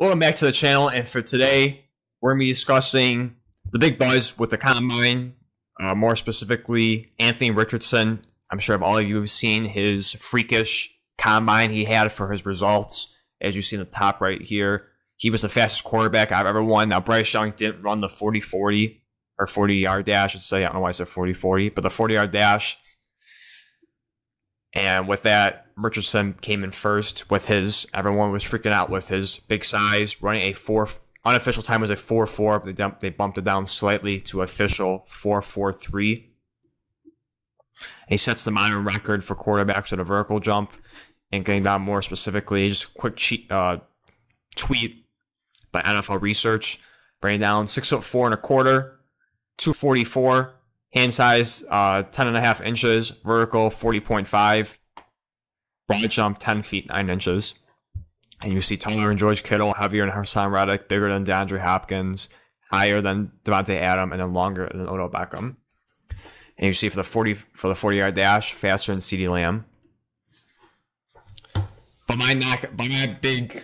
Welcome back to the channel, and for today, we're going to be discussing the big buzz with the Combine, more specifically, Anthony Richardson. I'm sure all of you have seen his freakish Combine he had for his results. As you see in the top right here, he was the fastest quarterback I've ever won. Now, Bryce Young didn't run the 40-40, or 40-yard dash, I should say. I don't know why I said 40-40, but the 40-yard dash. And with that, Richardson came in first with his, everyone was freaking out with his big size, running a unofficial time was a 4.4, but they bumped it down slightly to official 4.43. He sets the modern record for quarterbacks with a vertical jump. And getting down more specifically, just a quick tweet by NFL Research, bringing down 6'4.25", 244. Hand size, 10.5 inches. Vertical, 40.5. Broad jump, 10 feet, 9 inches. And you see taller than George Kittle, heavier than Hassan Reddick, bigger than DeAndre Hopkins, higher than Devontae Adams, and then longer than Odell Beckham. And you see for the 40-yard dash, faster than CeeDee Lamb. But my big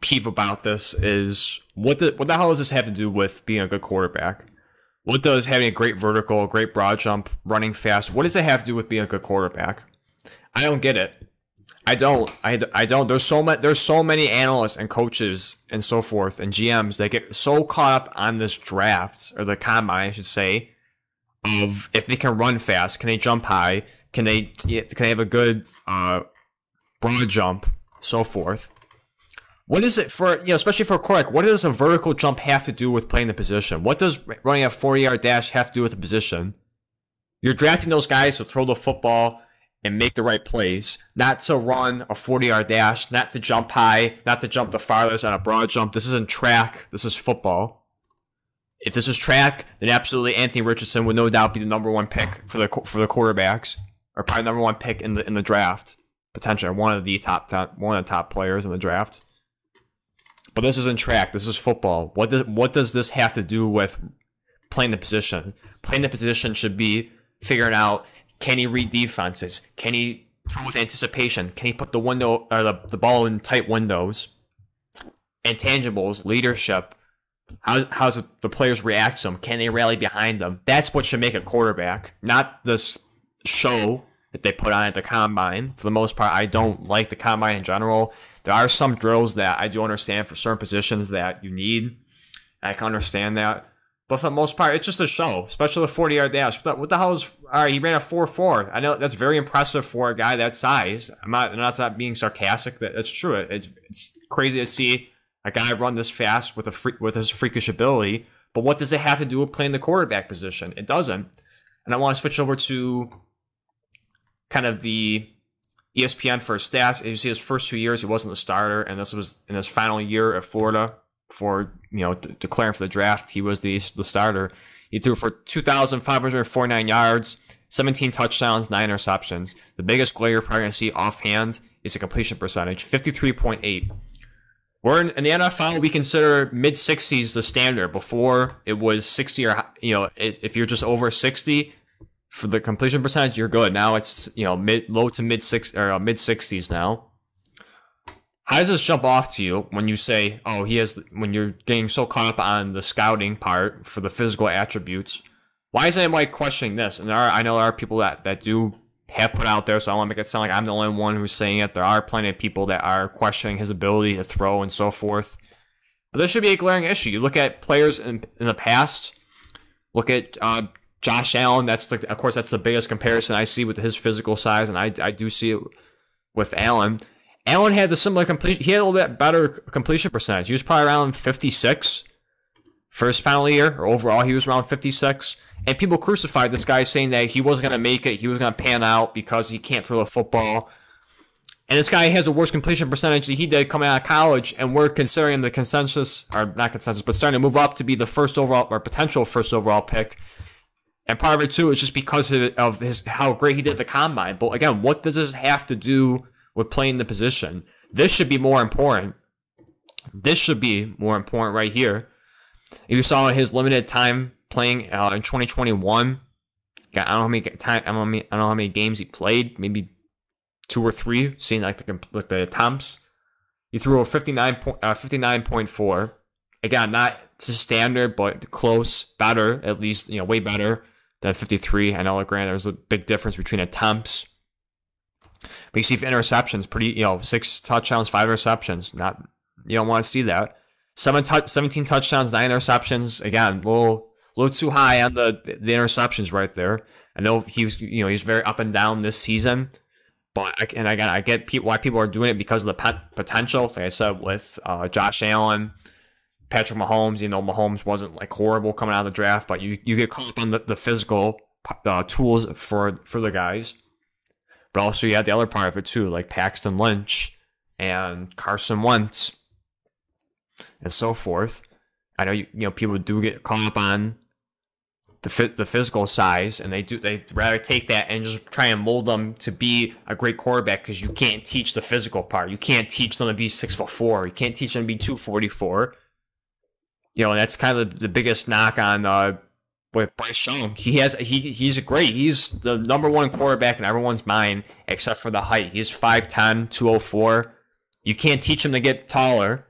peeve about this is what the hell does this have to do with being a good quarterback? What does having a great vertical, a great broad jump, running fast, what does it have to do with being a good quarterback? I don't get it. I don't. There's so many analysts and coaches and so forth and GMs that get so caught up on this draft, or the combine, I should say, of if they can run fast, can they jump high, can they have a good broad jump, so forth. What is it for, especially for a quarterback, what does a vertical jump have to do with playing the position? What does running a 40-yard dash have to do with the position? You're drafting those guys to throw the football and make the right plays, not to run a 40-yard dash, not to jump high, not to jump the farthest on a broad jump. This isn't track. This is football. If this was track, then absolutely Anthony Richardson would no doubt be the number one pick for the quarterbacks, or probably number one pick in the draft, potentially one of the top players in the draft. But this isn't track. This is football. What does this have to do with playing the position? Playing the position should be figuring out, can he read defenses? Can he throw with anticipation? Can he put the window or the ball in tight windows? Intangibles, leadership. How's the players react to him? Can they rally behind them? That's what should make a quarterback, not this show that they put on at the combine. For the most part, I don't like the combine in general. There are some drills that I do understand for certain positions that you need. I can understand that. But for the most part, it's just a show, especially the 40-yard dash. What the hell is... All right, he ran a 4.4. I know that's very impressive for a guy that size. I'm not being sarcastic. That's true. It's crazy to see a guy run this fast with his freakish ability. But what does it have to do with playing the quarterback position? It doesn't. And I want to switch over to kind of the ESPN for his stats. As you see, his first 2 years, he wasn't the starter, and this was in his final year at Florida before declaring for the draft. He was the starter. He threw for 2,549 yards, 17 touchdowns, 9 interceptions. The biggest goal you're probably going to see offhand is the completion percentage, 53.8. We're in the NFL, we consider mid-60s the standard. Before, it was 60, or if you're just over 60. For the completion percentage, you're good. Now it's low to mid 60s now. How does this jump off to you when you say, oh, when you're getting so caught up on the scouting part for the physical attributes? Why is anybody questioning this? And I know there are people that do have put out there, so I don't want to make it sound like I'm the only one who's saying it. There are plenty of people that are questioning his ability to throw and so forth. But this should be a glaring issue. You look at players in the past. Look at Josh Allen. Of course, that's the biggest comparison I see with his physical size, and I do see it with Allen. Allen had the similar completion. He had a little bit better completion percentage. He was probably around 56 for his final year, or overall, he was around 56. And people crucified this guy, saying that he wasn't going to make it, he was going to pan out because he can't throw a football. And this guy has a worse completion percentage than he did coming out of college, and we're considering the consensus, or not consensus, but starting to move up to be the first overall, or potential first overall pick. And part of it, too, is just because of how great he did at the combine. But again, what does this have to do with playing the position? This should be more important. This should be more important right here. If you saw his limited time playing in 2021, I don't know how many games he played, maybe 2 or 3, seeing like the attempts. He threw a 59.4. Again, not to standard, but close, better, at least, way better than 53. I know, granted, there's a big difference between attempts. But you see interceptions, pretty, 6 touchdowns, 5 interceptions. Not, you don't want to see that. 17 touchdowns, 9 interceptions. Again, a little too high on the interceptions right there. I know he's very up and down this season. But I get why people are doing it because of the potential. Like I said, with Josh Allen, Patrick Mahomes. Mahomes wasn't like horrible coming out of the draft, but you get caught up on the physical tools for the guys. But also you had the other part of it too, like Paxton Lynch and Carson Wentz and so forth. I know people do get caught up on the physical size, and they rather take that and just try and mold them to be a great quarterback, because you can't teach the physical part. You can't teach them to be 6'4". You can't teach them to be 244. And that's kind of the biggest knock on with Bryce Young. He's the number one quarterback in everyone's mind, except for the height. He's 5'10", 204. You can't teach him to get taller.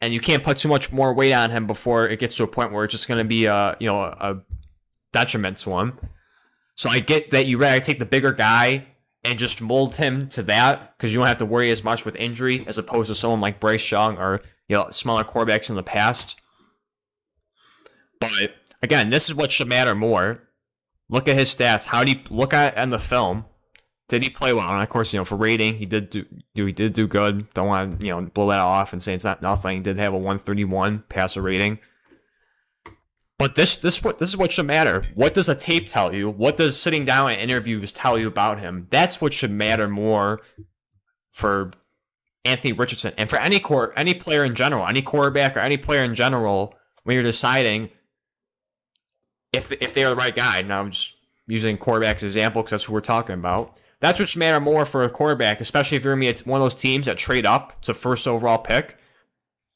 And you can't put too much more weight on him before it gets to a point where it's just going to be a detriment to him. So I get that you rather take the bigger guy and just mold him to that, because you don't have to worry as much with injury as opposed to someone like Bryce Young or smaller quarterbacks in the past. But again, this is what should matter more. Look at his stats. How do you look at it in the film? Did he play well? And of course, for rating, he did do good. Don't want to blow that off and say it's not nothing. He did have a 131 passer rating. But this is what should matter. What does a tape tell you? What does sitting down in interviews tell you about him? That's what should matter more for Anthony Richardson and for any player in general, any quarterback or any player in general, when you're deciding if they are the right guy. Now I'm just using quarterbacks as an example because that's who we're talking about. That's what should matter more for a quarterback, especially if you're going to be one of those teams that trade up to first overall pick.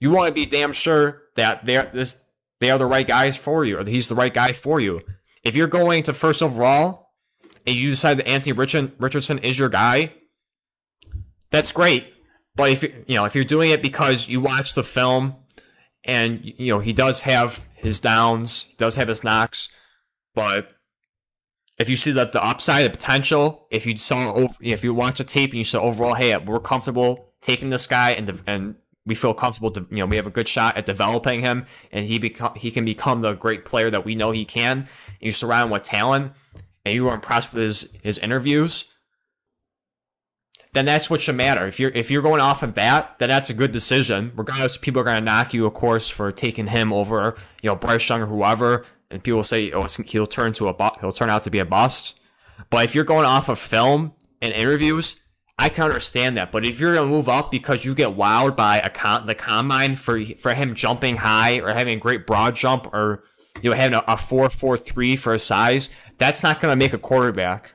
You want to be damn sure that they are the right guys for you, or he's the right guy for you. If you're going to first overall and you decide that Anthony Richardson is your guy, that's great. But if you're doing it because you watch the film and he does have his downs, he does have his knocks, but if you see that the upside, the potential, if you watch the tape and you say overall, hey, we're comfortable taking this guy and we feel comfortable we have a good shot at developing him and he can become the great player that we know he can. And you surround him with talent and you were impressed with his interviews, then that's what should matter. If you're going off of that, then that's a good decision. Regardless, people are going to knock you, of course, for taking him over Bryce Young or whoever. And people will say, "Oh, he'll turn out to be a bust." But if you're going off of film and interviews, I can understand that. But if you're gonna move up because you get wowed by the combine for him jumping high or having a great broad jump or having a 4.43 for his size, that's not gonna make a quarterback.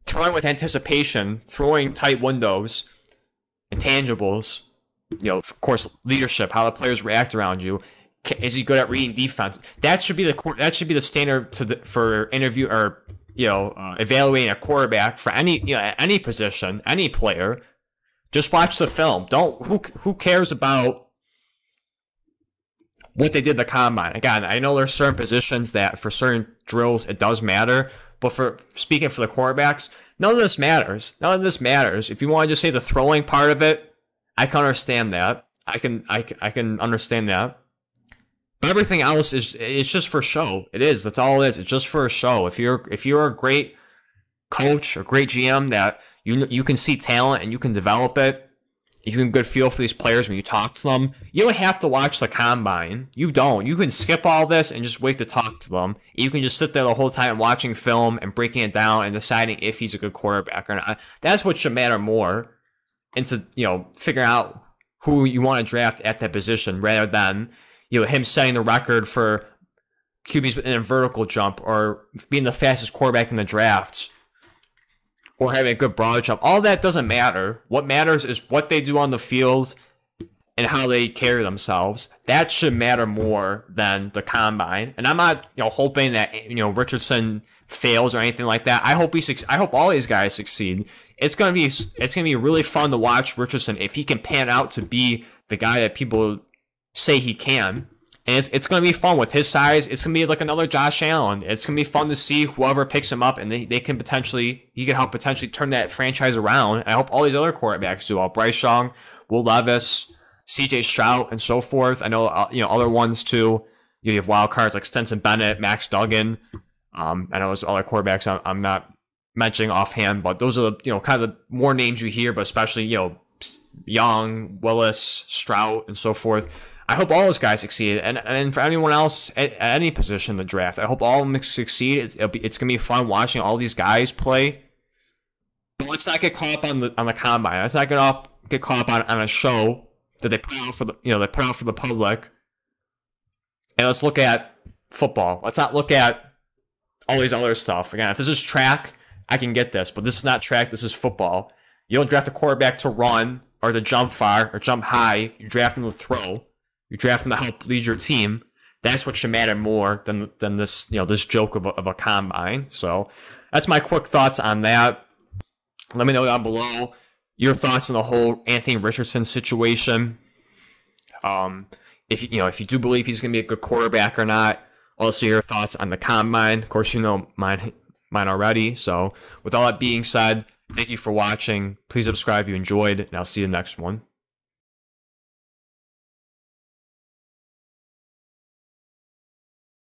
Throwing with anticipation, throwing tight windows, intangibles, of course, leadership, how the players react around you. Is he good at reading defense? That should be the standard for interview or evaluating a quarterback for any position, any player. Just watch the film. Who cares about what they did the combine? Again, I know there's certain positions that for certain drills it does matter, but speaking for the quarterbacks, none of this matters. None of this matters. If you want to just say the throwing part of it, I can understand that. I can understand that. But everything else it's just for show. It is. That's all it is. It's just for a show. If you're a great coach or great GM that you can see talent and you can develop it, you can get a good feel for these players when you talk to them. You don't have to watch the combine. You don't. You can skip all this and just wait to talk to them. You can just sit there the whole time watching film and breaking it down and deciding if he's a good quarterback or not. That's what should matter more into figuring out who you want to draft at that position rather than him setting the record for QBs in a vertical jump or being the fastest quarterback in the draft or having a good broad jump. All that doesn't matter. What matters is what they do on the field and how they carry themselves. That should matter more than the combine. And I'm not, hoping that, Richardson fails or anything like that. I hope all these guys succeed. it's gonna be really fun to watch Richardson if he can pan out to be the guy that people say he can. And it's going to be fun with his size. It's going to be like another Josh Allen. It's going to be fun to see whoever picks him up, and he can help potentially turn that franchise around. I hope all these other quarterbacks do well. Bryce Young, Will Levis, C.J. Stroud, and so forth. I know other ones too. You have wild cards like Stetson Bennett, Max Duggan. I know there's other quarterbacks I'm not mentioning offhand, but those are kind of the more names you hear, but especially Young, Willis, Stroud, and so forth. I hope all those guys succeed, and for anyone else at any position in the draft, I hope all of them succeed. It's going to be fun watching all these guys play. But let's not get caught up on the combine. Let's not get caught up on a show that they put out for the public. And let's look at football. Let's not look at all these other stuff. Again, if this is track, I can get this, but this is not track. This is football. You don't draft a quarterback to run or to jump far or jump high. You draft him to throw. You draft him to help lead your team. That's what should matter more than this this joke of a combine. So that's my quick thoughts on that. Let me know down below your thoughts on the whole Anthony Richardson situation. If you do believe he's going to be a good quarterback or not. Also, your thoughts on the combine. Of course, you know mine already. So with all that being said, thank you for watching. Please subscribe if you enjoyed, and I'll see you in the next one.